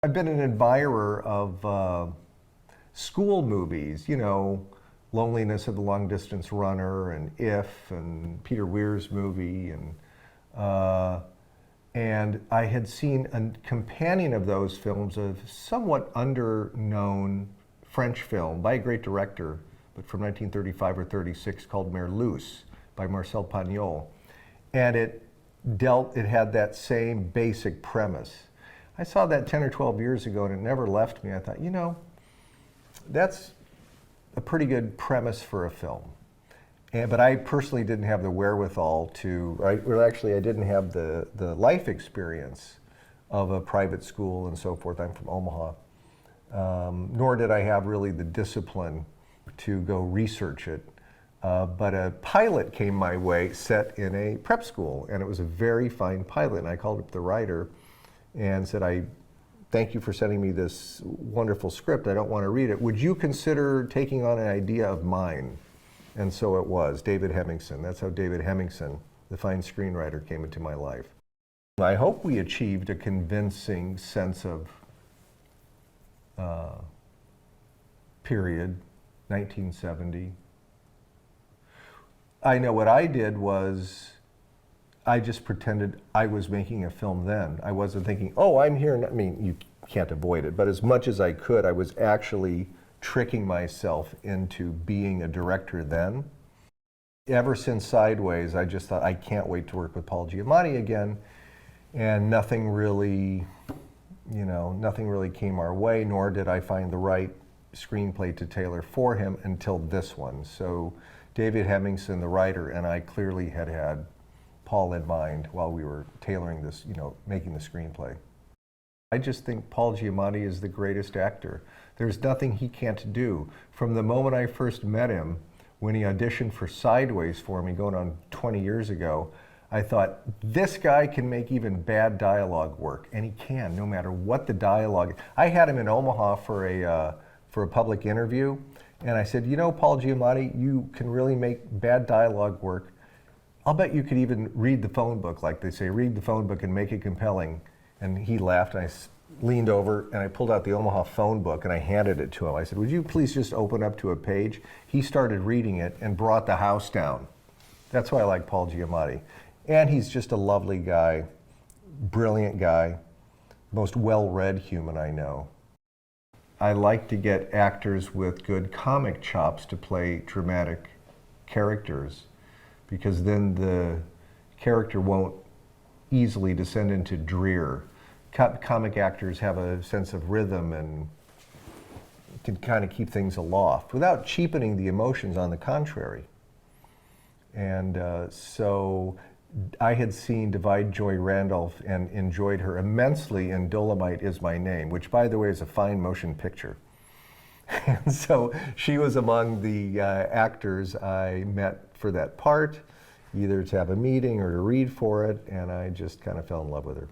I've been an admirer of school movies, you know, Loneliness of the Long Distance Runner and If and Peter Weir's movie, and I had seen a companion of those films, a somewhat under-known French film by a great director, but from 1935 or 36, called Merluce by Marcel Pagnol. And it had that same basic premise. I saw that 10 or 12 years ago and it never left me. I thought, you know, that's a pretty good premise for a film. But I personally didn't have the wherewithal to, I didn't have the life experience of a private school and so forth. I'm from Omaha. Nor did I have really the discipline to go research it. But a pilot came my way set in a prep school, and it was a very fine pilot. And I called up the writer and said, I thank you for sending me this wonderful script. I don't want to read it. Would you consider taking on an idea of mine? And so it was, David Hemmingson. That's how David Hemmingson, the fine screenwriter, came into my life. I hope we achieved a convincing sense of period, 1970. I know what I did was, I just pretended I was making a film then. I wasn't thinking, oh, I'm here. I mean, you can't avoid it, but as much as I could, I was actually tricking myself into being a director then. Ever since Sideways, I just thought, I can't wait to work with Paul Giamatti again, and nothing really, you know, nothing really came our way, nor did I find the right screenplay to tailor for him until this one. So David Hemmingson, the writer, and I clearly had Paul in mind while we were tailoring this, you know, making the screenplay. I just think Paul Giamatti is the greatest actor. There's nothing he can't do. From the moment I first met him, when he auditioned for Sideways for me, going on 20 years ago, I thought, this guy can make even bad dialogue work, and he can, no matter what the dialogue. I had him in Omaha for a public interview, and I said, you know, Paul Giamatti, you can really make bad dialogue work. I'll bet you could even read the phone book, like they say, read the phone book and make it compelling. And he laughed, and I leaned over, and I pulled out the Omaha phone book, and I handed it to him. I said, would you please just open up to a page? He started reading it and brought the house down. That's why I like Paul Giamatti. And he's just a lovely guy, brilliant guy, most well-read human I know. I like to get actors with good comic chops to play dramatic characters, because then the character won't easily descend into drear. Comic actors have a sense of rhythm and can kind of keep things aloft without cheapening the emotions, on the contrary. And so I had seen Divine Joy Randolph and enjoyed her immensely in Dolomite Is My Name, which, by the way, is a fine motion picture. And so she was among the actors I met for that part, either to have a meeting or to read for it, and I just kind of fell in love with her.